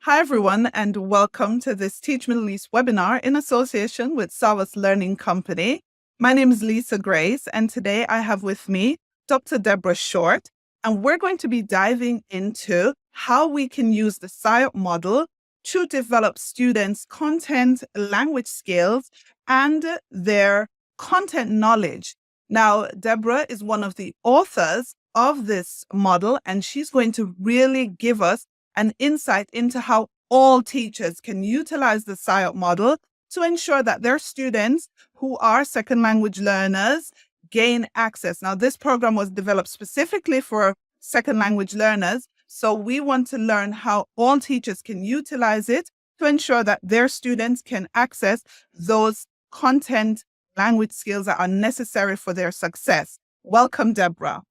Hi, everyone, and welcome to this Teach Middle East webinar in association with Savas Learning Company. My name is Lisa Grace, and today I have with me Dr. Deborah Short, and we're going to be diving into how we can use the SIOP model to develop students' content, language skills, and their content knowledge. Now, Deborah is one of the authors of this model, and she's going to really give us an insight into how all teachers can utilize the SIOP model to ensure that their students who are second language learners gain access. Now, this program was developed specifically for second language learners, so we want to learn how all teachers can utilize it to ensure that their students can access those content language skills that are necessary for their success. Welcome, Deborah.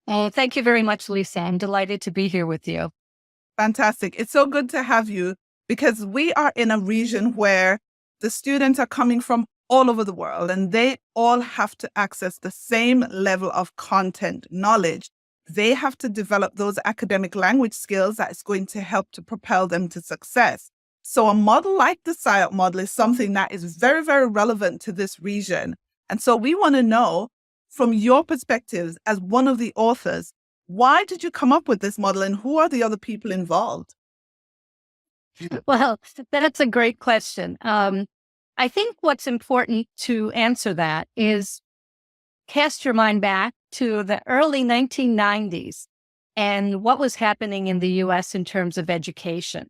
Oh, thank you very much, Lisa. I'm delighted to be here with you. Fantastic. It's so good to have you because we are in a region where the students are coming from all over the world and they all have to access the same level of content knowledge. They have to develop those academic language skills that is going to help to propel them to success. So a model like the SIOP model is something that is very, very relevant to this region. And so we want to know from your perspective as one of the authors, why did you come up with this model and who are the other people involved? Well, that's a great question. I think what's important to answer that is cast your mind back to the early 1990s and what was happening in the U.S. in terms of education.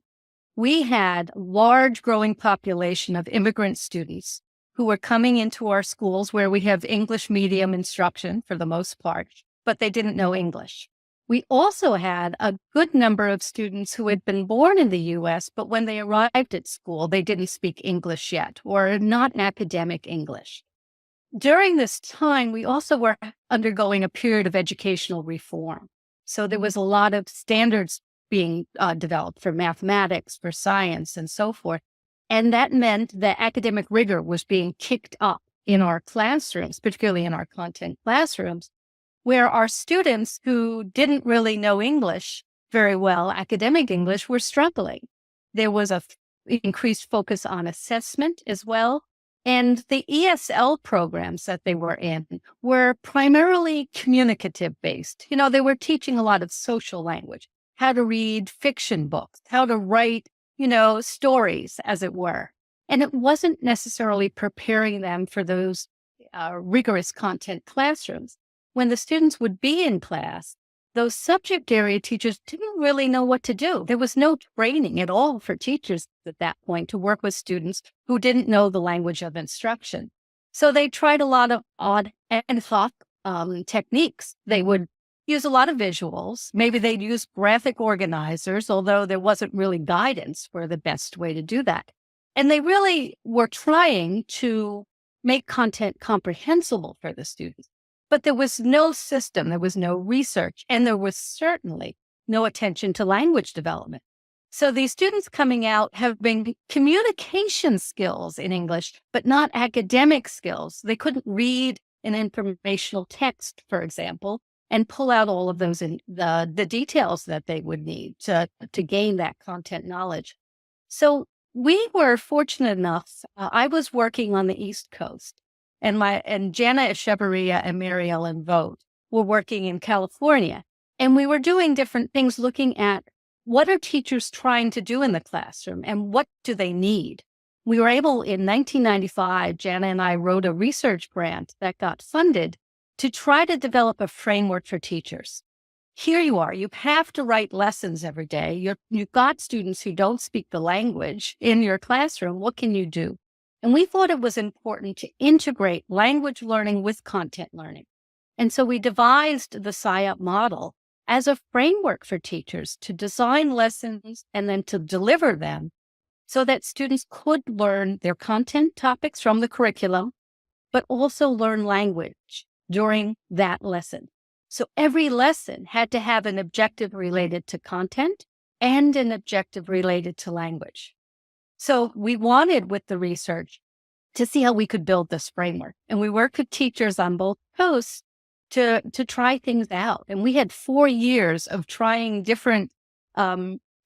We had a large growing population of immigrant students who were coming into our schools where we have English medium instruction for the most part, but they didn't know English. We also had a good number of students who had been born in the U.S., but when they arrived at school, they didn't speak English yet, or not academic English. During this time, we also were undergoing a period of educational reform. So there was a lot of standards being developed for mathematics, for science, and so forth. And that meant that academic rigor was being kicked up in our classrooms, particularly in our content classrooms, where our students who didn't really know English very well, academic English, were struggling. There was an increased focus on assessment as well. And the ESL programs that they were in were primarily communicative based. You know, they were teaching a lot of social language, how to read fiction books, how to write, stories, as it were. And it wasn't necessarily preparing them for those rigorous content classrooms. When the students would be in class, those subject area teachers didn't really know what to do. There was no training at all for teachers at that point to work with students who didn't know the language of instruction. So they tried a lot of odd and soft techniques. They would use a lot of visuals. Maybe they'd use graphic organizers, although there wasn't really guidance for the best way to do that. And they really were trying to make content comprehensible for the students. But there was no system, there was no research, and there was certainly no attention to language development. So these students coming out have been communication skills in English, but not academic skills. They couldn't read an informational text, for example, and pull out all of those in the details that they would need to gain that content knowledge. So we were fortunate enough, I was working on the East Coast. And Jana Echevarria and Mary Ellen Vogt were working in California. And we were doing different things, looking at what are teachers trying to do in the classroom and what do they need. We were able, in 1995, Jana and I wrote a research grant that got funded to try to develop a framework for teachers. Here you are, you have to write lessons every day. You've got students who don't speak the language in your classroom. What can you do? And we thought it was important to integrate language learning with content learning. And so we devised the SIOP model as a framework for teachers to design lessons and then to deliver them so that students could learn their content topics from the curriculum, but also learn language during that lesson. So every lesson had to have an objective related to content and an objective related to language. So we wanted, with the research, to see how we could build this framework. And we worked with teachers on both coasts to try things out. And we had 4 years of trying different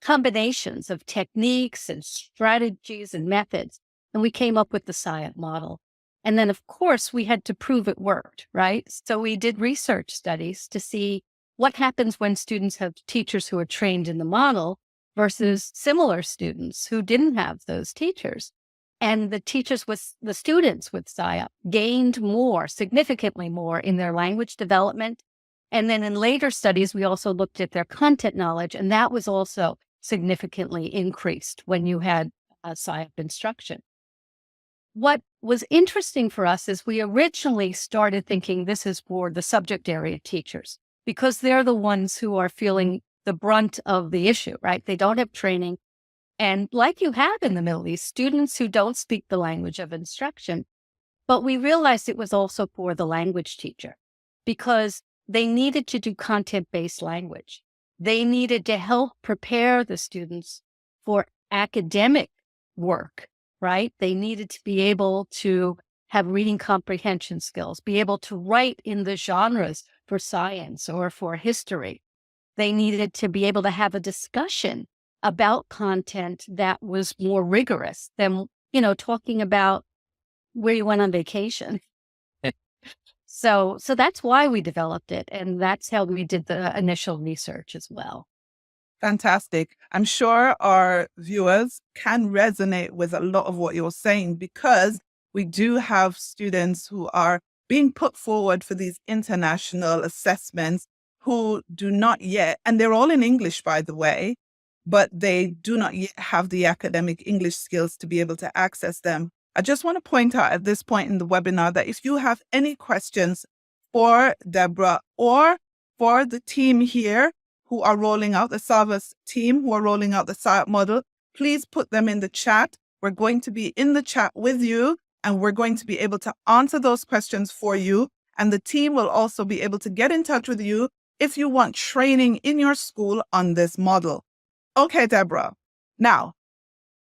combinations of techniques and strategies and methods. And we came up with the SIOP model. And then, of course, we had to prove it worked, right? So we did research studies to see what happens when students have teachers who are trained in the model versus similar students who didn't have those teachers. And the students with SIOP gained more, significantly more in their language development. And then in later studies, we also looked at their content knowledge, and that was also significantly increased when you had SIOP instruction. What was interesting for us is we originally started thinking this is for the subject area teachers, because they're the ones who are feeling the brunt of the issue, right? They don't have training. And like you have in the Middle East, students who don't speak the language of instruction. But we realized it was also for the language teacher, because they needed to do content-based language. They needed to help prepare the students for academic work, right? They needed to be able to have reading comprehension skills, be able to write in the genres for science or for history. They needed to be able to have a discussion about content that was more rigorous than, talking about where you went on vacation. So that's why we developed it. And that's how we did the initial research as well. Fantastic. I'm sure our viewers can resonate with a lot of what you're saying, because we do have students who are being put forward for these international assessments who do not yet, and they're all in English, by the way, but they do not yet have the academic English skills to be able to access them. I just want to point out at this point in the webinar that if you have any questions for Deborah or for the team here who are rolling out, the SAVAS team who are rolling out the SIOP model, please put them in the chat. We're going to be in the chat with you, and we're going to be able to answer those questions for you. And the team will also be able to get in touch with you if you want training in your school on this model. Okay, Deborah. Now,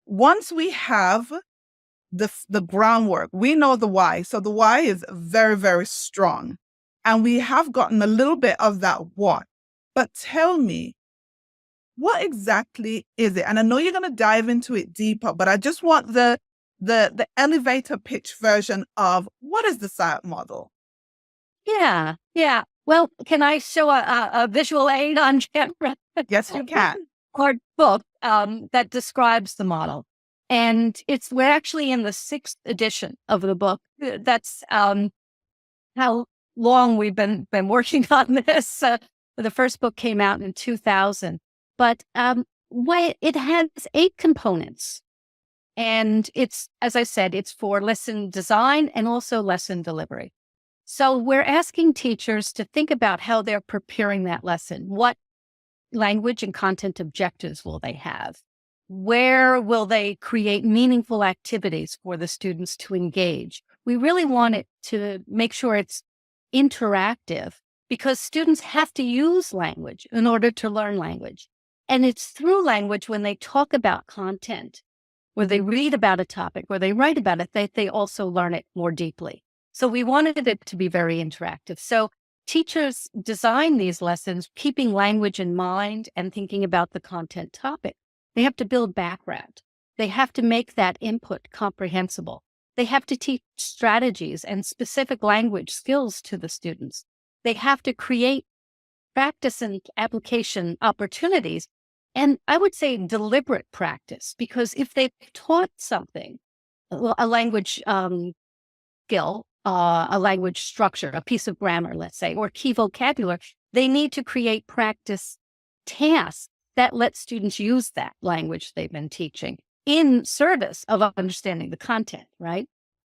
once we have the groundwork, we know the why. So the why is very, very strong. And we have gotten a little bit of that what. But tell me, what exactly is it? And I know you're going to dive into it deeper, but I just want the elevator pitch version of what is the SIOP model? Yeah. Well, can I show a visual aid on camera? Yes, you can. Our book that describes the model. And we're actually in the 6th edition of the book. That's how long we've been working on this. The first book came out in 2000, but it has 8 components. And it's, as I said, it's for lesson design and also lesson delivery. So we're asking teachers to think about how they're preparing that lesson. What language and content objectives will they have? Where will they create meaningful activities for the students to engage? We really want it to make sure it's interactive, because students have to use language in order to learn language. And it's through language, when they talk about content, where they read about a topic, where they write about it, they also learn it more deeply. So we wanted it to be very interactive. So teachers design these lessons keeping language in mind and thinking about the content topic. They have to build background. They have to make that input comprehensible. They have to teach strategies and specific language skills to the students. They have to create practice and application opportunities. And I would say deliberate practice, because if they've taught something, a language skill, a language structure, a piece of grammar, let's say, or key vocabulary, they need to create practice tasks that let students use that language they've been teaching in service of understanding the content, right?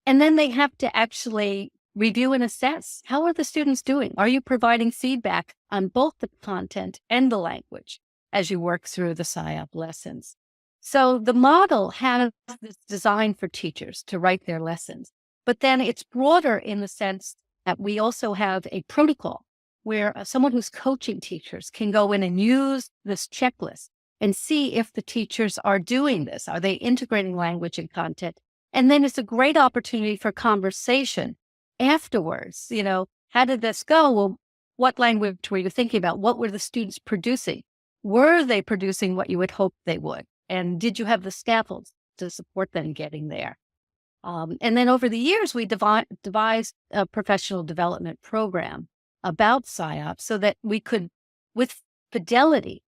And then they have to actually review and assess, how are the students doing? Are you providing feedback on both the content and the language as you work through the SIOP lessons? So the model has this design for teachers to write their lessons, but then it's broader in the sense that we also have a protocol where someone who's coaching teachers can go in and use this checklist and see if the teachers are doing this. Are they integrating language and content? And then it's a great opportunity for conversation afterwards. How did this go? Well, what language were you thinking about? What were the students producing? were they producing what you would hope they would? And did you have the scaffolds to support them getting there? And then over the years, we devised a professional development program about SIOP so that we could, with fidelity,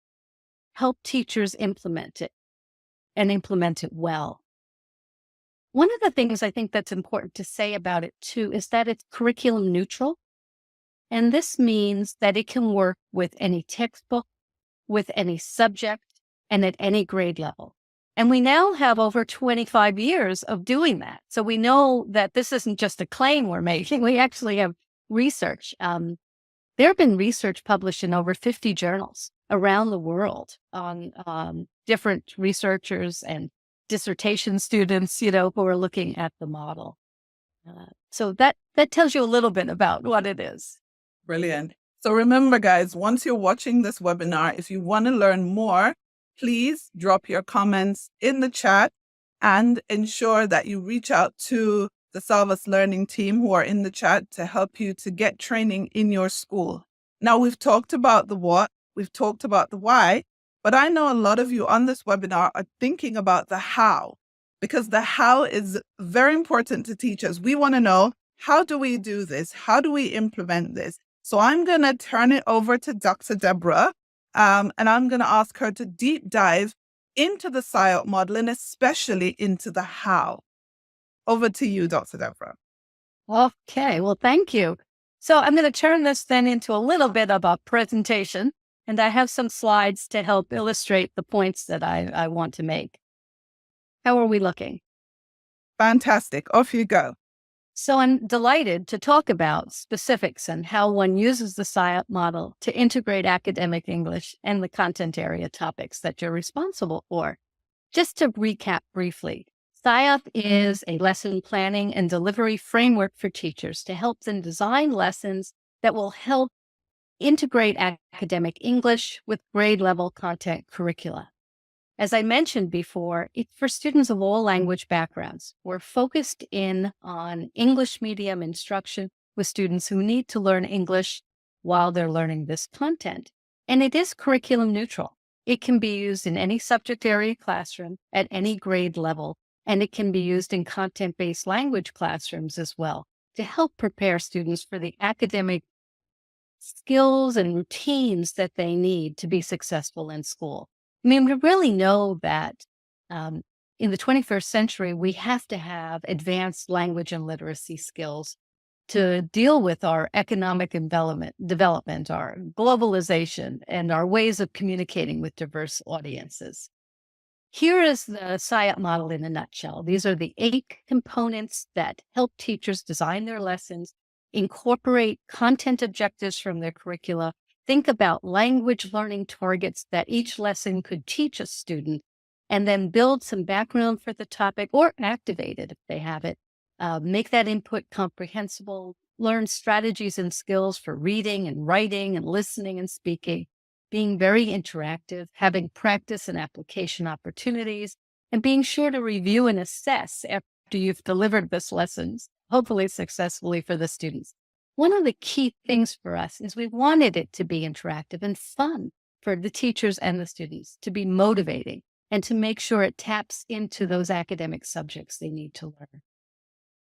help teachers implement it and implement it well. One of the things I think that's important to say about it too is that it's curriculum neutral. And this means that it can work with any textbook, with any subject, and at any grade level. And we now have over 25 years of doing that. So we know that this isn't just a claim we're making. We actually have research. There have been research published in over 50 journals around the world on different researchers and dissertation students, who are looking at the model. So that tells you a little bit about what it is. Brilliant. So remember, guys, once you're watching this webinar, if you want to learn more, please drop your comments in the chat and ensure that you reach out to the Salvas Learning team who are in the chat to help you to get training in your school. Now, we've talked about the what, we've talked about the why, but I know a lot of you on this webinar are thinking about the how, because the how is very important to teachers. We want to know, how do we do this? How do we implement this? So I'm going to turn it over to Dr. Deborah, and I'm going to ask her to deep dive into the SIOP model and especially into the how. Over to you, Dr. Deborah. Okay, well, thank you. So I'm going to turn this then into a little bit of a presentation, and I have some slides to help illustrate the points that I want to make. How are we looking? Fantastic. Off you go. So I'm delighted to talk about specifics and how one uses the SIOP model to integrate academic English and the content area topics that you're responsible for. Just to recap briefly, SIOP is a lesson planning and delivery framework for teachers to help them design lessons that will help integrate academic English with grade level content curricula. As I mentioned before, it's for students of all language backgrounds. We're focused in on English medium instruction with students who need to learn English while they're learning this content. And it is curriculum neutral. It can be used in any subject area classroom at any grade level, and it can be used in content-based language classrooms as well to help prepare students for the academic skills and routines that they need to be successful in school. I mean, we really know that in the 21st century, we have to have advanced language and literacy skills to deal with our economic development, our globalization, and our ways of communicating with diverse audiences. Here is the SIOP model in a nutshell. These are the 8 components that help teachers design their lessons, incorporate content objectives from their curricula, think about language learning targets that each lesson could teach a student, and then build some background for the topic or activate it if they have it. Make that input comprehensible, learn strategies and skills for reading and writing and listening and speaking, being very interactive, having practice and application opportunities, and being sure to review and assess after you've delivered this lesson, hopefully successfully for the students. One of the key things for us is we wanted it to be interactive and fun for the teachers and the students, to be motivating, and to make sure it taps into those academic subjects they need to learn.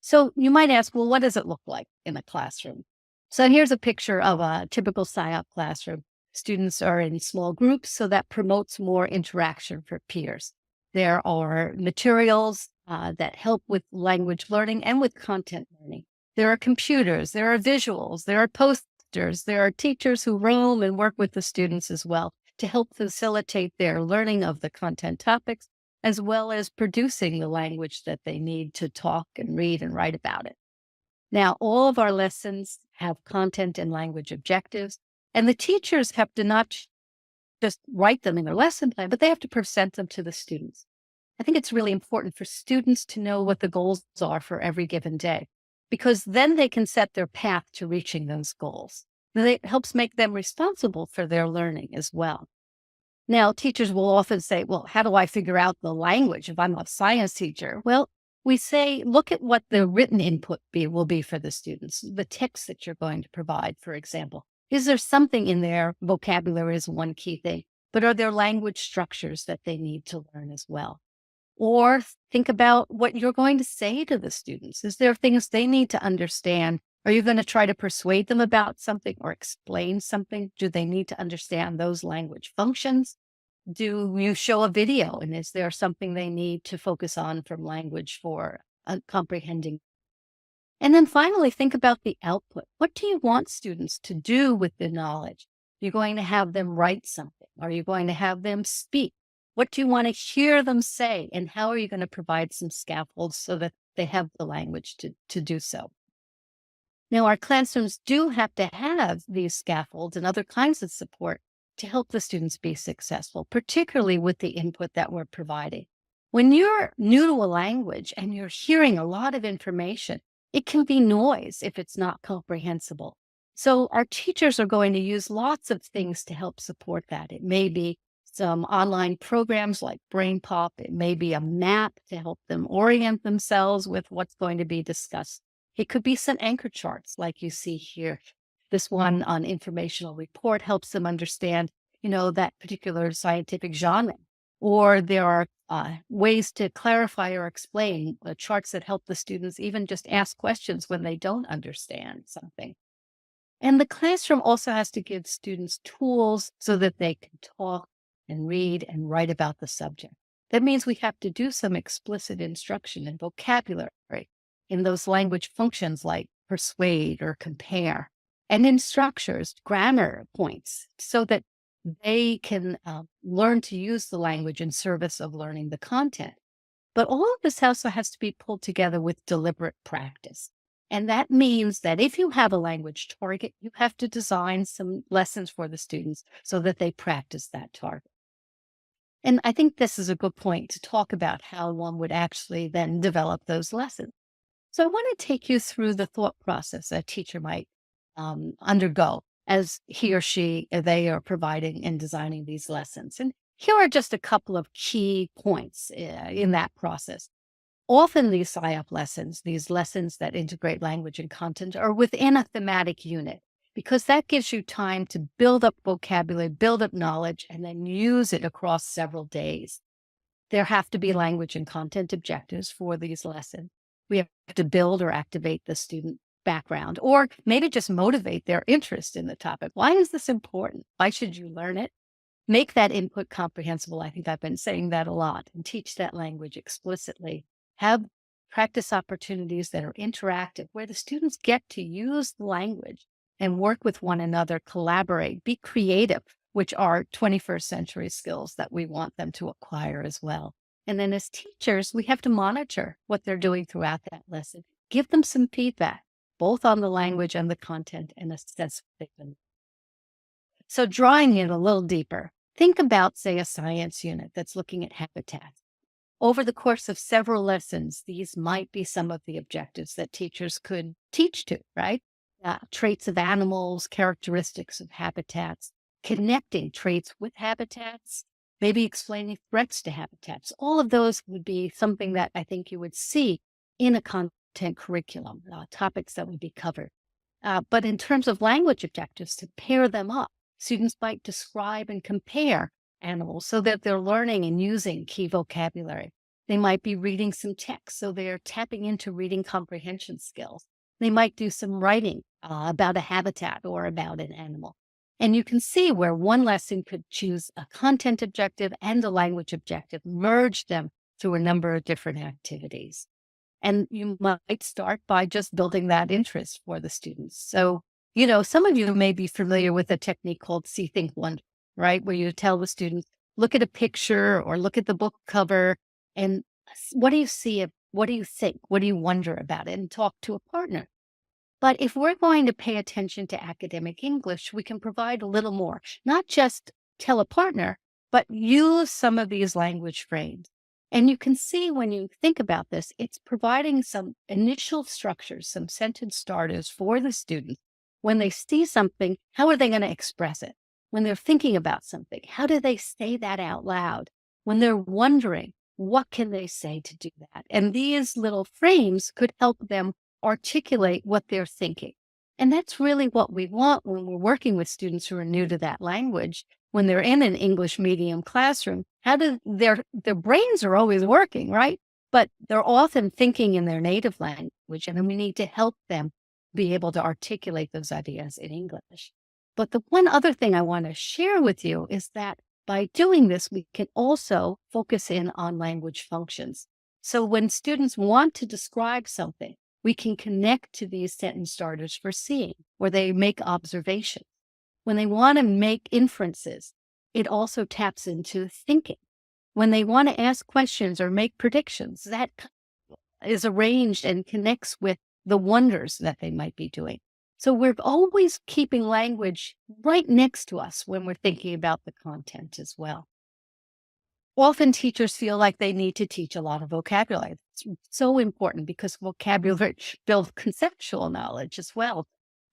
So you might ask, well, what does it look like in a classroom? So here's a picture of a typical SIOP classroom. Students are in small groups, so that promotes more interaction for peers. There are materials that help with language learning and with content learning. There are computers, there are visuals, there are posters, there are teachers who roam and work with the students as well to help facilitate their learning of the content topics, as well as producing the language that they need to talk and read and write about it. Now, all of our lessons have content and language objectives, and the teachers have to not just write them in their lesson plan, but they have to present them to the students. I think it's really important for students to know what the goals are for every given day, because then they can set their path to reaching those goals. And it helps make them responsible for their learning as well. Now, teachers will often say, well, how do I figure out the language if I'm a science teacher? Well, we say, look at what the written input will be for the students, the text that you're going to provide, for example. Is there something in there? Vocabulary is one key thing but are there language structures that they need to learn as well? Or think about what you're going to say to the students. Is there things they need to understand? Are you going to try to persuade them about something or explain something? Do they need to understand those language functions? Do you show a video, and is there something they need to focus on from language for comprehending? And then finally, think about the output. What do you want students to do with the knowledge? You're going to have them write something. Are you going to have them speak? What do you want to hear them say? And how are you going to provide some scaffolds so that they have the language to do so? Now, our classrooms do have to have these scaffolds and other kinds of support to help the students be successful, particularly with the input that we're providing. When you're new to a language and you're hearing a lot of information, it can be noise if it's not comprehensible. So our teachers are going to use lots of things to help support that. It may be some online programs like BrainPop. It may be a map to help them orient themselves with what's going to be discussed. It could be some anchor charts like you see here. This one on informational report helps them understand, that particular scientific genre. Or there are ways to clarify or explain charts that help the students even just ask questions when they don't understand something. And the classroom also has to give students tools so that they can talk and read and write about the subject. That means we have to do some explicit instruction and vocabulary in those language functions like persuade or compare, and in structures, grammar points, so that they can learn to use the language in service of learning the content. But all of this also has to be pulled together with deliberate practice. And that means that if you have a language target, you have to design some lessons for the students so that they practice that target. And I think this is a good point to talk about how one would actually then develop those lessons. So I want to take you through the thought process a teacher might undergo as he or she, they are providing and designing these lessons. And here are just a couple of key points in that process. Often these SIOP lessons, these lessons that integrate language and content, are within a thematic unit, because that gives you time to build up vocabulary, build up knowledge, and then use it across several days. There have to be language and content objectives for these lessons. We have to build or activate the student background, or maybe just motivate their interest in the topic. Why is this important? Why should you learn it? Make that input comprehensible. I think I've been saying that a lot, and teach that language explicitly. Have practice opportunities that are interactive, where the students get to use the language and work with one another, collaborate, be creative, which are 21st century skills that we want them to acquire as well. And then as teachers, we have to monitor what they're doing throughout that lesson. Give them some feedback, both on the language and the content, and assess what they've been. So drawing in a little deeper, think about, say, a science unit that's looking at habitats. Over the course of several lessons, these might be some of the objectives that teachers could teach to, right? Traits of animals, characteristics of habitats, connecting traits with habitats, maybe explaining threats to habitats. All of those would be something that I think you would see in a content curriculum, topics that would be covered. But in terms of language objectives, to pair them up, students might describe and compare animals so that they're learning and using key vocabulary. They might be reading some text, so they're tapping into reading comprehension skills. They might do some writing about a habitat or about an animal. And you can see where one lesson could choose a content objective and a language objective, merge them through a number of different activities. And you might start by just building that interest for the students. So, some of you may be familiar with a technique called See, Think, Wonder, right? Where you tell the students, look at a picture or look at the book cover, and what do you see? What do you think? What do you wonder about it? And talk to a partner. But if we're going to pay attention to academic English, we can provide a little more, not just tell a partner, but use some of these language frames. And you can see when you think about this, it's providing some initial structures, some sentence starters for the students. When they see something, how are they going to express it? When they're thinking about something, how do they say that out loud? When they're wondering, what can they say to do that? And these little frames could help them articulate what they're thinking. And that's really what we want when we're working with students who are new to that language. when they're in an English medium classroom, how do their brains are always working, right? But they're often thinking in their native language, and then we need to help them be able to articulate those ideas in English. But the one other thing I want to share with you is that by doing this, we can also focus in on language functions. So when students want to describe something, we can connect to these sentence starters for seeing, where they make observations. When they want to make inferences, it also taps into thinking. When they want to ask questions or make predictions, that is arranged and connects with the wonders that they might be doing. So we're always keeping language right next to us when we're thinking about the content as well. Often teachers feel like they need to teach a lot of vocabulary. It's so important because vocabulary builds conceptual knowledge as well.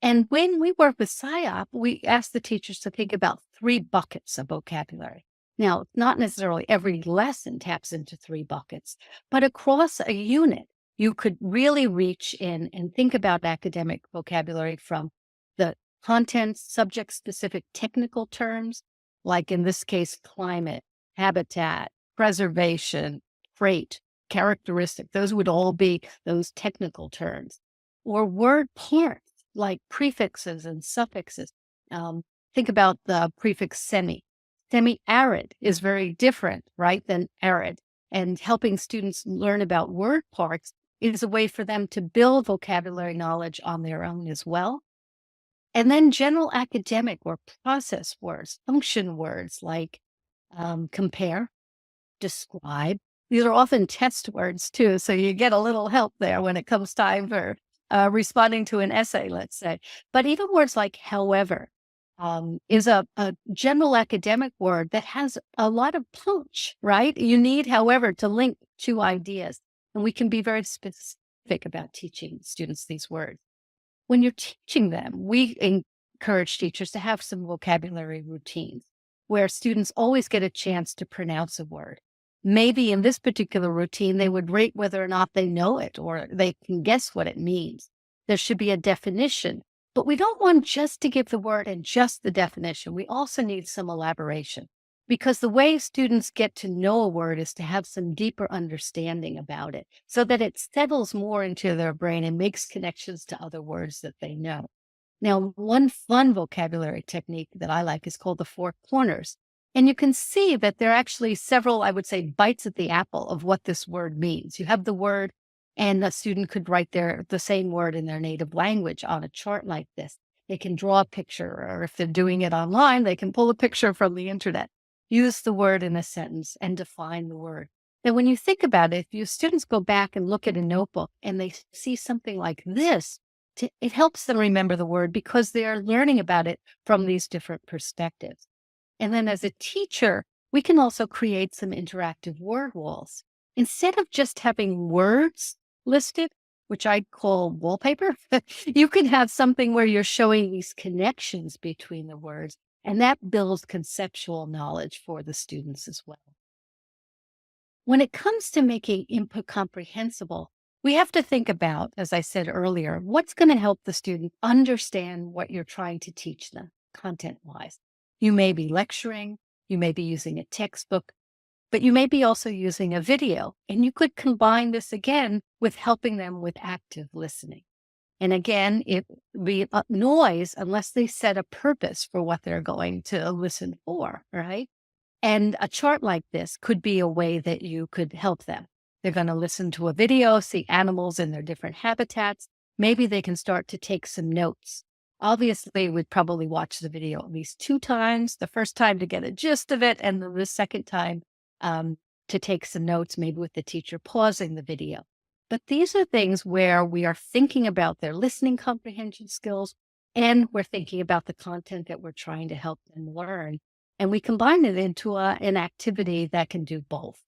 And when we work with SIOP, we ask the teachers to think about 3 buckets of vocabulary. Now, not necessarily every lesson taps into 3 buckets, but across a unit, you could really reach in and think about academic vocabulary from the content, subject-specific technical terms, like in this case, climate, habitat, preservation, trait, characteristic. Those would all be those technical terms. Or word parts like prefixes and suffixes. Think about the prefix semi. Semi-arid is very different, right, than arid. And helping students learn about word parts is a way for them to build vocabulary knowledge on their own as well. And then general academic or process words, function words like compare, describe. These are often test words too, so you get a little help there when it comes time for responding to an essay, let's say. But even words like however is a general academic word that has a lot of punch, right? You need, however, to link 2 ideas. And we can be very specific about teaching students these words. When you're teaching them, we encourage teachers to have some vocabulary routines where students always get a chance to pronounce a word. Maybe in this particular routine, they would rate whether or not they know it or they can guess what it means. There should be a definition, but we don't want just to give the word and just the definition. We also need some elaboration because the way students get to know a word is to have some deeper understanding about it so that it settles more into their brain and makes connections to other words that they know. Now, one fun vocabulary technique that I like is called the 4 corners. And you can see that there are actually several, I would say, bites at the apple of what this word means. You have the word, and a student could write the same word in their native language on a chart like this. They can draw a picture, or if they're doing it online, they can pull a picture from the internet, use the word in a sentence, and define the word. Now, when you think about it, if your students go back and look at a notebook and they see something like this, it helps them remember the word because they are learning about it from these different perspectives. And then as a teacher, we can also create some interactive word walls. Instead of just having words listed, which I call wallpaper, you can have something where you're showing these connections between the words, and that builds conceptual knowledge for the students as well. When it comes to making input comprehensible, we have to think about, as I said earlier, what's going to help the student understand what you're trying to teach them content-wise. You may be lecturing, you may be using a textbook, but you may be also using a video, and you could combine this again with helping them with active listening. And again, it be noise unless they set a purpose for what they're going to listen for, right? And a chart like this could be a way that you could help them. They're going to listen to a video, see animals in their different habitats. Maybe they can start to take some notes. Obviously, we'd probably watch the video at least 2 times, the first time to get a gist of it, and then the second time to take some notes, maybe with the teacher pausing the video. But these are things where we are thinking about their listening comprehension skills, and we're thinking about the content that we're trying to help them learn. And we combine it into an activity that can do both.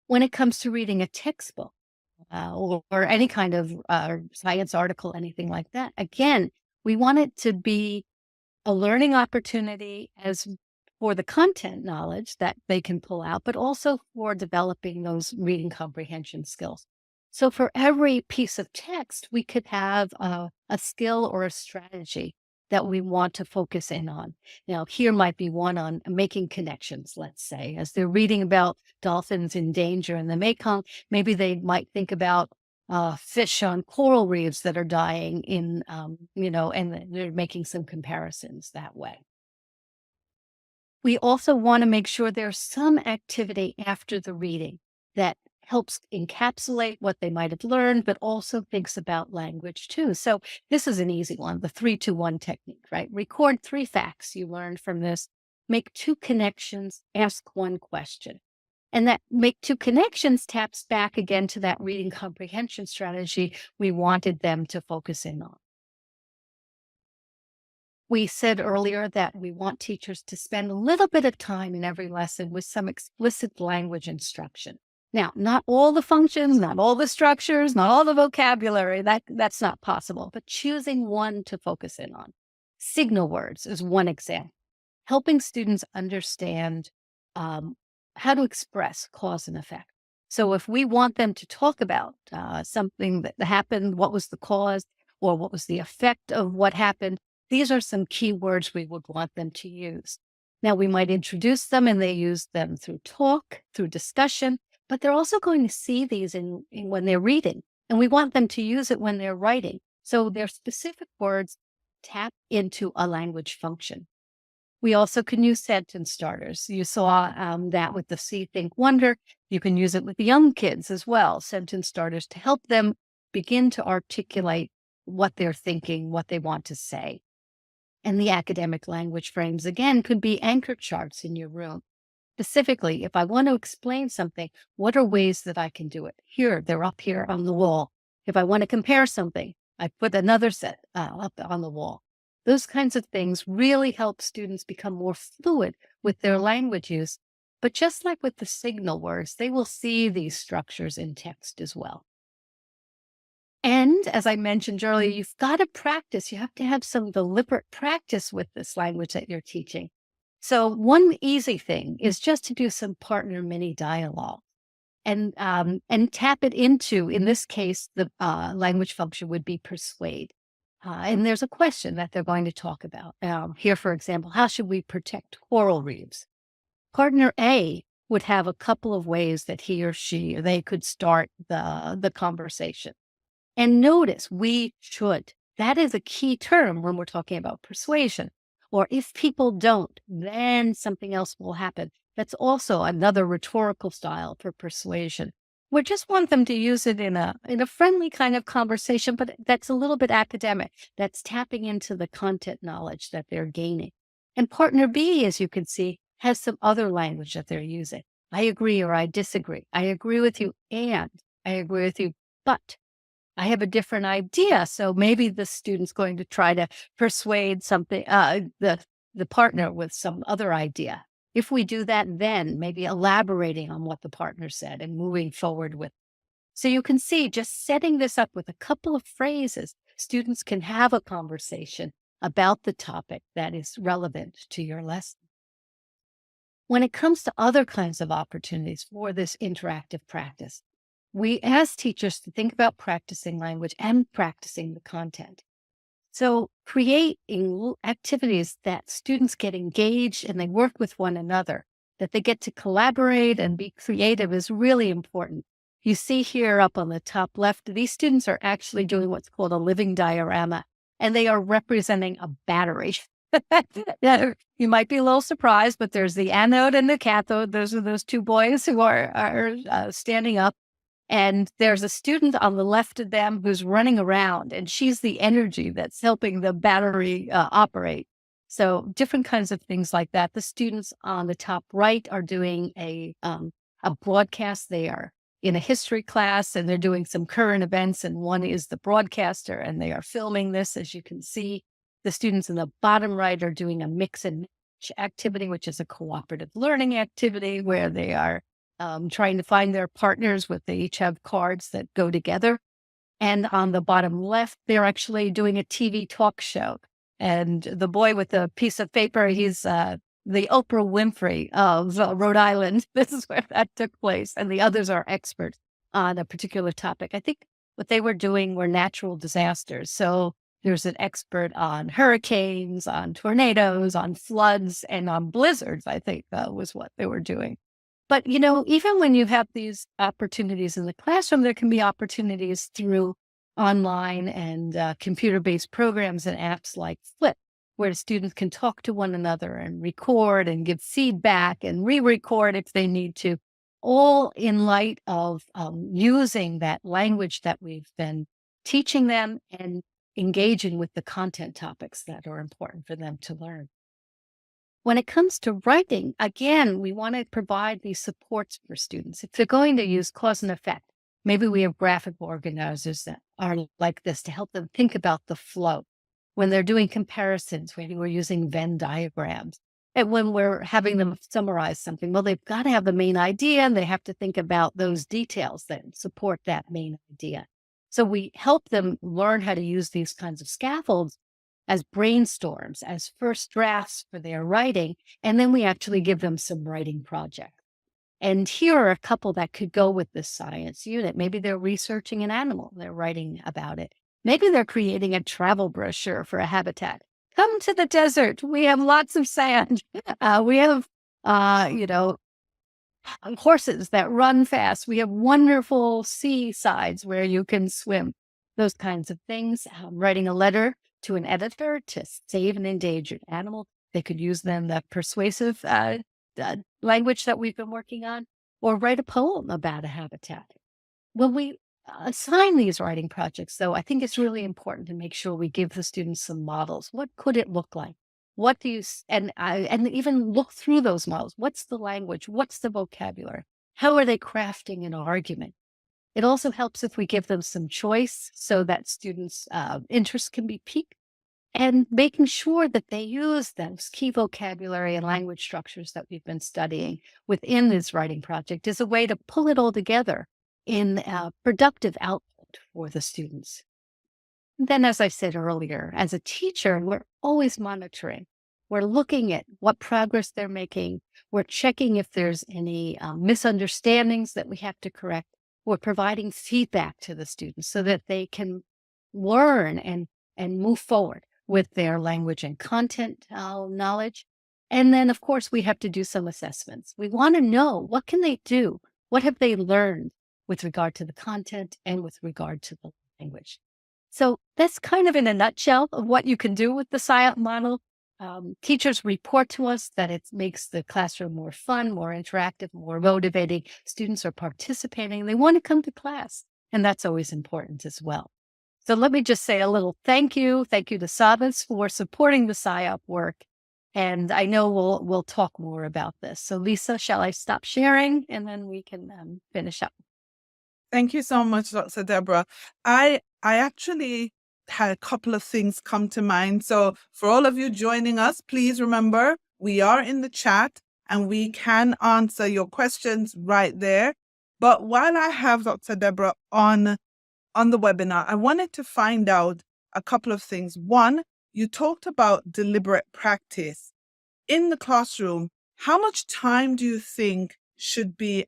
When it comes to reading a textbook or any kind of science article, anything like that, again, we want it to be a learning opportunity as for the content knowledge that they can pull out, but also for developing those reading comprehension skills. So for every piece of text, we could have a skill or a strategy that we want to focus in on. Now, here might be one on making connections, let's say, as they're reading about dolphins in danger in the Mekong, maybe they might think about fish on coral reefs that are dying and they're making some comparisons that way. We also want to make sure there's some activity after the reading that helps encapsulate what they might have learned, but also thinks about language too. So this is an easy one, the 3-2-1 technique, right? Record 3 facts you learned from this, make 2 connections, ask 1 question. And that make 2 connections taps back again to that reading comprehension strategy we wanted them to focus in on. We said earlier that we want teachers to spend a little bit of time in every lesson with some explicit language instruction. Now, not all the functions, not all the structures, not all the vocabulary, that's not possible, but choosing one to focus in on. Signal words is one example, helping students understand how to express cause and effect. So if we want them to talk about something that happened, what was the cause or what was the effect of what happened, these are some key words we would want them to use. Now, we might introduce them and they use them through talk, through discussion, but they're also going to see these in when they're reading, and we want them to use it when they're writing. So their specific words tap into a language function. We also can use sentence starters. You saw that with the See, Think, Wonder. You can use it with young kids as well, sentence starters, to help them begin to articulate what they're thinking, what they want to say. And the academic language frames, again, could be anchor charts in your room. Specifically, if I want to explain something, what are ways that I can do it? Here, they're up here on the wall. If I want to compare something, I put another set up on the wall. Those kinds of things really help students become more fluid with their language use. But just like with the signal words, they will see these structures in text as well. And as I mentioned earlier, you've got to practice. You have to have some deliberate practice with this language that you're teaching. So one easy thing is just to do some partner mini dialogue and tap it into, in this case, the language function would be persuade. And there's a question that they're going to talk about. Here, for example, how should we protect coral reefs? Partner A would have a couple of ways that he or she, or they could start the conversation. And notice, we should. That is a key term when we're talking about persuasion. Or if people don't, then something else will happen. That's also another rhetorical style for persuasion. We just want them to use it in a friendly kind of conversation, but that's a little bit academic. That's tapping into the content knowledge that they're gaining. And partner B, as you can see, has some other language that they're using. I agree or I disagree. I agree with you and I agree with you, but I have a different idea. So maybe the student's going to try to persuade something, the partner with some other idea. If we do that, then maybe elaborating on what the partner said and moving forward with. So you can see, just setting this up with a couple of phrases, students can have a conversation about the topic that is relevant to your lesson. When it comes to other kinds of opportunities for this interactive practice, we ask teachers to think about practicing language and practicing the content. So creating activities that students get engaged and they work with one another, that they get to collaborate and be creative is really important. You see here up on the top left, these students are actually doing what's called a living diorama, and they are representing a battery. You might be a little surprised, but there's the anode and the cathode. Those are those 2 boys who are standing up. And there's a student on the left of them who's running around, and she's the energy that's helping the battery operate. So different kinds of things like that. The students on the top right are doing a broadcast. They are in a history class and they're doing some current events, and one is the broadcaster and they are filming this, as you can see. The students in the bottom right are doing a mix and match activity, which is a cooperative learning activity where they are trying to find their partners they each have cards that go together. And on the bottom left, they're actually doing a TV talk show. And the boy with the piece of paper, he's the Oprah Winfrey of Rhode Island. This is where that took place. And the others are experts on a particular topic. I think what they were doing were natural disasters. So There's an expert on hurricanes, on tornadoes, on floods, and on blizzards, I think was what they were doing. But, even when you have these opportunities in the classroom, there can be opportunities through online and computer-based programs and apps like Flip, where students can talk to one another and record and give feedback and re-record if they need to, all in light of using that language that we've been teaching them and engaging with the content topics that are important for them to learn. When it comes to writing, again, we want to provide these supports for students. If they're going to use cause and effect, maybe we have graphic organizers that are like this to help them think about the flow. When they're doing comparisons, maybe we're using Venn diagrams. And when we're having them summarize something, well, they've got to have the main idea and they have to think about those details that support that main idea. So we help them learn how to use these kinds of scaffolds as brainstorms, as first drafts for their writing, and then we actually give them some writing projects. And here are a couple that could go with this science unit. Maybe they're researching an animal, they're writing about it. Maybe they're creating a travel brochure for a habitat. Come to the desert. We have lots of sand. We have, horses that run fast. We have wonderful seasides where you can swim. Those kinds of things. Writing a letter to an editor to save an endangered animal. They could use then the persuasive language that we've been working on, or write a poem about a habitat. When we assign these writing projects, though, I think it's really important to make sure we give the students some models. What could it look like? What do you, and even look through those models. What's the language? What's the vocabulary? How are they crafting an argument? It also helps if we give them some choice so that students' interest can be piqued, and making sure that they use those key vocabulary and language structures that we've been studying within this writing project is a way to pull it all together in productive output for the students. And then, as I said earlier, as a teacher, we're always monitoring. We're looking at what progress they're making. We're checking if there's any misunderstandings that we have to correct. We're providing feedback to the students so that they can learn and move forward with their language and content knowledge. And then, of course, we have to do some assessments. We want to know, what can they do? What have they learned with regard to the content and with regard to the language? So that's kind of in a nutshell of what you can do with the SIOP model. Teachers report to us that it makes the classroom more fun, more interactive, more motivating. Students are participating. They want to come to class. And that's always important as well. So let me just say a little thank you. Thank you to Savas for supporting the SIOP work. And I know we'll talk more about this. So Lisa, shall I stop sharing and then we can finish up? Thank you so much, Dr. Deborah. I actually had a couple of things come to mind. So for all of you joining us, please remember we are in the chat and we can answer your questions right there. But while I have Dr. Deborah on the webinar, I wanted to find out a couple of things. One, you talked about deliberate practice. In the classroom, how much time do you think should be,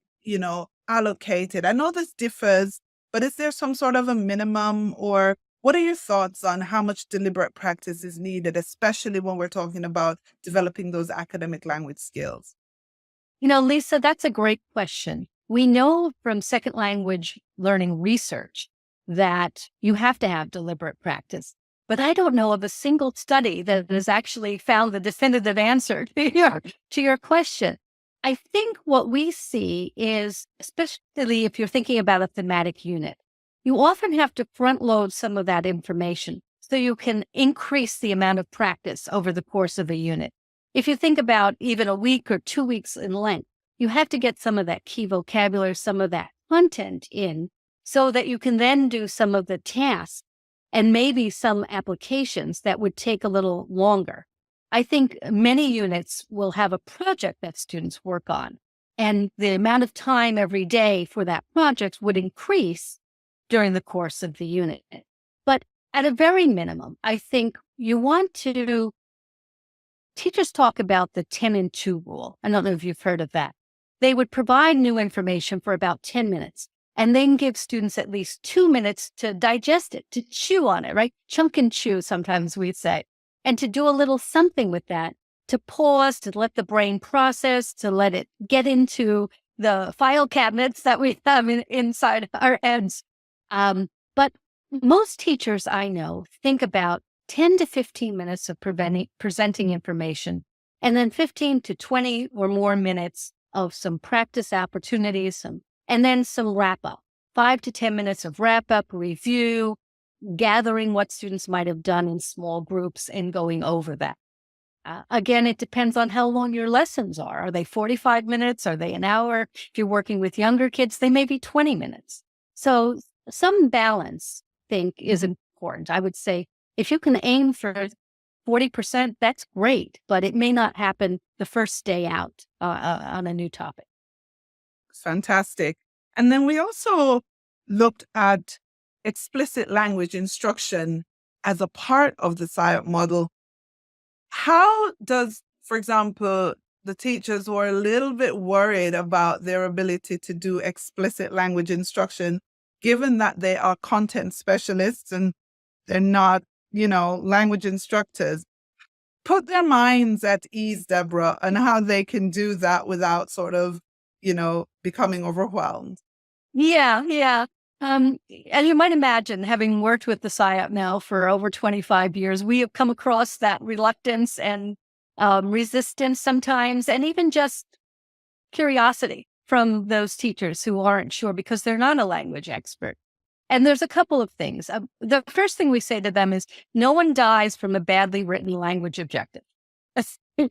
allocated? I know this differs, but is there some sort of a minimum, or what are your thoughts on how much deliberate practice is needed, especially when we're talking about developing those academic language skills? Lisa, that's a great question. We know from second language learning research that you have to have deliberate practice. But I don't know of a single study that has actually found the definitive answer to your question. I think what we see is, especially if you're thinking about a thematic unit, you often have to front load some of that information so you can increase the amount of practice over the course of a unit. If you think about even a week or 2 weeks in length, you have to get some of that key vocabulary, some of that content in, so that you can then do some of the tasks and maybe some applications that would take a little longer. I think many units will have a project that students work on, and the amount of time every day for that project would increase during the course of the unit. But at a very minimum, I think you want to, teachers talk about the 10 and 2 rule. I don't know if you've heard of that. They would provide new information for about 10 minutes. and then give students at least 2 minutes to digest it, to chew on it, right? Chunk and chew, sometimes we say, and to do a little something with that, to pause, to let the brain process, to let it get into the file cabinets that we have inside our heads. But most teachers I know think about 10 to 15 minutes of presenting information, and then 15 to 20 or more minutes of some practice opportunities, and then some wrap up, 5 to 10 minutes of wrap up, review, gathering what students might have done in small groups and going over that. Again, it depends on how long your lessons are. Are they 45 minutes? Are they an hour? If you're working with younger kids, they may be 20 minutes. So some balance, I think, is important. I would say if you can aim for 40%, that's great, but it may not happen the first day out on a new topic. Fantastic. And then we also looked at explicit language instruction as a part of the SIOP model. How does, for example, the teachers who are a little bit worried about their ability to do explicit language instruction, given that they are content specialists and they're not, language instructors, put their minds at ease, Deborah, and how they can do that without sort of, becoming overwhelmed? Yeah. As you might imagine, having worked with the SIOP now for over 25 years, we have come across that reluctance and resistance sometimes, and even just curiosity from those teachers who aren't sure because they're not a language expert. And there's a couple of things. The first thing we say to them is, no one dies from a badly written language objective. You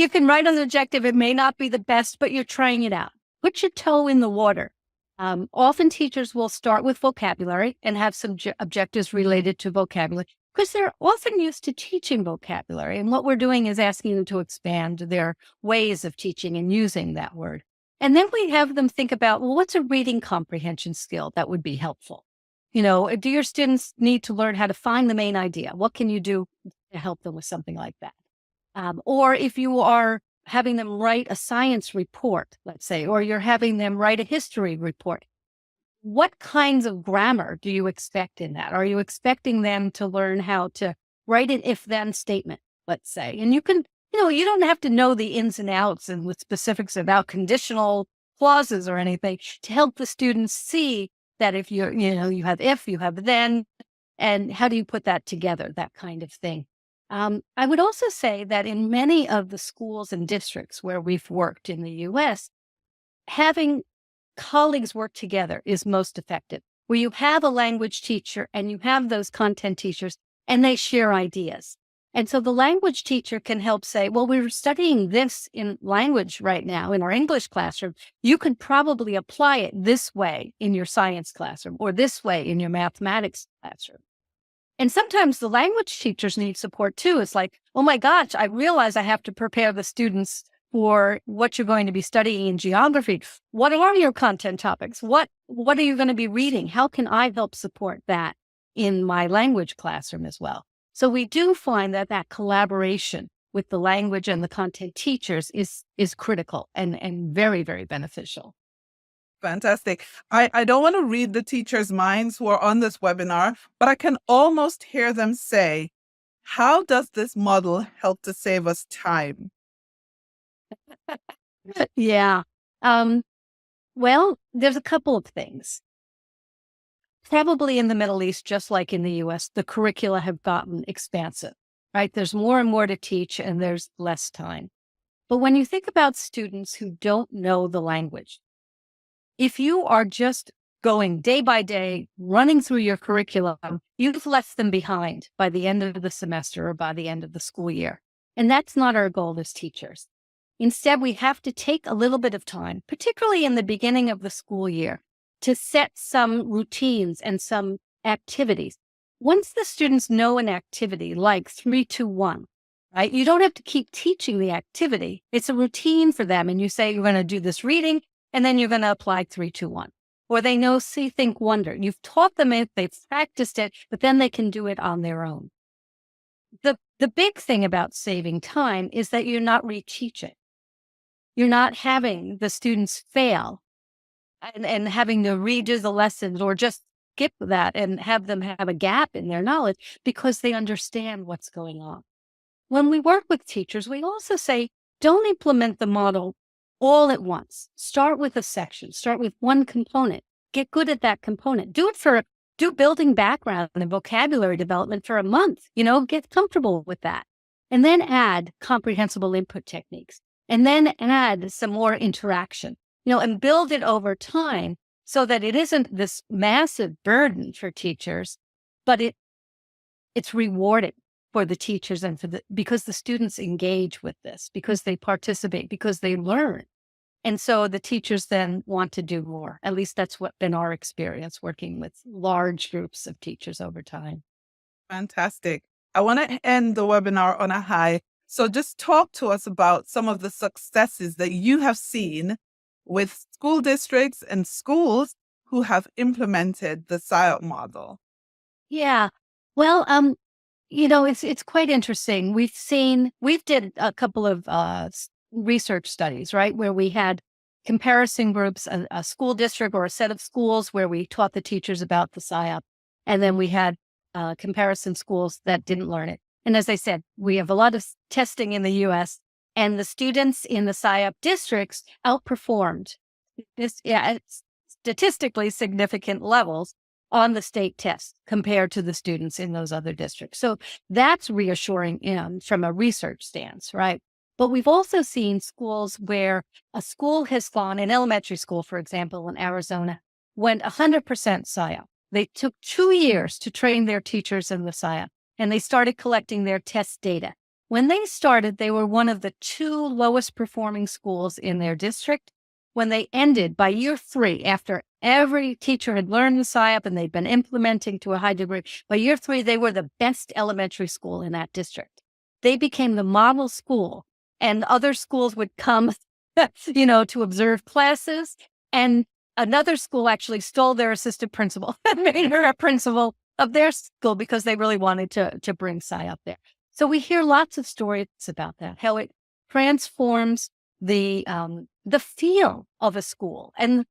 can write an objective. It may not be the best, but you're trying it out. Put your toe in the water. Often teachers will start with vocabulary and have some objectives related to vocabulary because they're often used to teaching vocabulary. And what we're doing is asking them to expand their ways of teaching and using that word. And then we have them think about, well, what's a reading comprehension skill that would be helpful? Do your students need to learn how to find the main idea? What can you do to help them with something like that? Or if you are having them write a science report, let's say, or you're having them write a history report, what kinds of grammar do you expect in that? Are you expecting them to learn how to write an if-then statement, let's say? And you can, you don't have to know the ins and outs and with specifics about conditional clauses or anything to help the students see that if you have if, you have then, and how do you put that together, that kind of thing. I would also say that in many of the schools and districts where we've worked in the U.S., having colleagues work together is most effective, where you have a language teacher and you have those content teachers and they share ideas. And so the language teacher can help say, well, we're studying this in language right now in our English classroom. You could probably apply it this way in your science classroom or this way in your mathematics classroom. And sometimes the language teachers need support too. It's like, oh my gosh, I realize I have to prepare the students for what you're going to be studying in geography. What are your content topics? What are you going to be reading? How can I help support that in my language classroom as well? So we do find that collaboration with the language and the content teachers is critical and very, very beneficial. Fantastic. I don't want to read the teachers' minds who are on this webinar, but I can almost hear them say, how does this model help to save us time? Yeah. Well, there's a couple of things. Probably in the Middle East, just like in the US, the curricula have gotten expansive, right? There's more and more to teach and there's less time. But when you think about students who don't know the language, if you are just going day by day, running through your curriculum, you've left them behind by the end of the semester or by the end of the school year. And that's not our goal as teachers. Instead, we have to take a little bit of time, particularly in the beginning of the school year, to set some routines and some activities. Once the students know an activity like 3, 2, 1, right? You don't have to keep teaching the activity. It's a routine for them. And you say, you're going to do this reading, and then you're going to apply 3, 2, 1. Or they know see, think, wonder. You've taught them it, they've practiced it, but then they can do it on their own. The big thing about saving time is that you're not reteaching. You're not having the students fail and having to redo the lessons or just skip that and have them have a gap in their knowledge because they understand what's going on. When we work with teachers, we also say, don't implement the model all at once. Start with a section, start with one component, get good at that component. Do building background and vocabulary development for a month, get comfortable with that. And then add comprehensible input techniques. And then add some more interaction, and build it over time so that it isn't this massive burden for teachers, but it's rewarding for the teachers and because the students engage with this, because they participate, because they learn. And so the teachers then want to do more. At least that's been our experience working with large groups of teachers over time. Fantastic. I want to end the webinar on a high. So just talk to us about some of the successes that you have seen with school districts and schools who have implemented the SIOP model. Yeah. Well, it's quite interesting. We've did a couple of research studies, right, where we had comparison groups, a school district or a set of schools where we taught the teachers about the SIOP, and then we had comparison schools that didn't learn it. And as I said, we have a lot of testing in the U.S., and the students in the SIOP districts outperformed at statistically significant levels on the state test compared to the students in those other districts. So that's reassuring from a research stance, right? But we've also seen schools where a school has gone, an elementary school, for example, in Arizona, went 100% SIOP. They took 2 years to train their teachers in the SIOP, and they started collecting their test data. When they started, they were one of the 2 lowest performing schools in their district. When they ended by year 3, after every teacher had learned the SIOP and they'd been implementing to a high degree, by year 3, they were the best elementary school in that district. They became the model school, and other schools would come, to observe classes. And another school actually stole their assistant principal and made her a principal of their school because they really wanted to bring SIOP there. So we hear lots of stories about that, how it transforms the feel of a school. And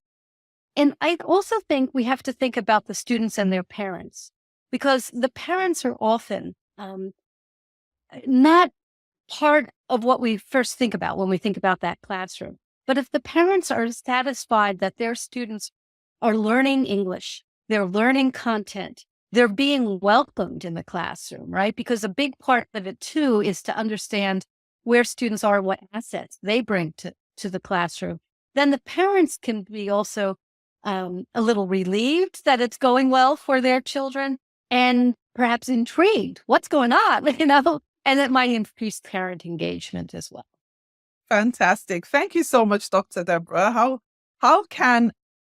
I also think we have to think about the students and their parents, because the parents are often not part of what we first think about when we think about that classroom. But if the parents are satisfied that their students are learning English, they're learning content, they're being welcomed in the classroom, right? Because a big part of it too is to understand where students are, what assets they bring to the classroom. Then the parents can be also a little relieved that it's going well for their children, and perhaps intrigued. What's going on? And it might increase parent engagement as well. Fantastic. Thank you so much, Dr. Deborah. How can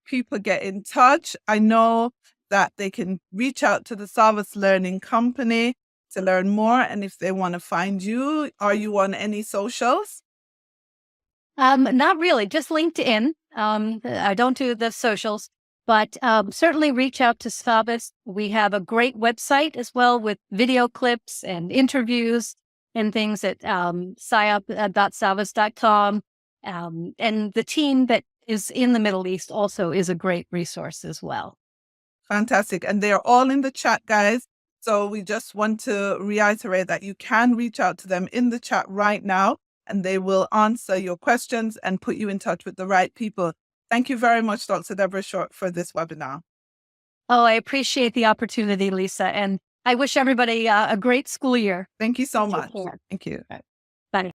people get in touch? I know that they can reach out to the Savas Learning Company to learn more. And if they want to find you, are you on any socials? Not really, just LinkedIn. I don't do the socials, but certainly reach out to Savas. We have a great website as well with video clips and interviews and things at siop.savas.com. And the team that is in the Middle East also is a great resource as well. Fantastic. And they are all in the chat, guys. So we just want to reiterate that you can reach out to them in the chat right now, and they will answer your questions and put you in touch with the right people. Thank you very much, Dr. Deborah Short, for this webinar. Oh, I appreciate the opportunity, Lisa. And I wish everybody a great school year. Thank you so much. Thank you. Bye.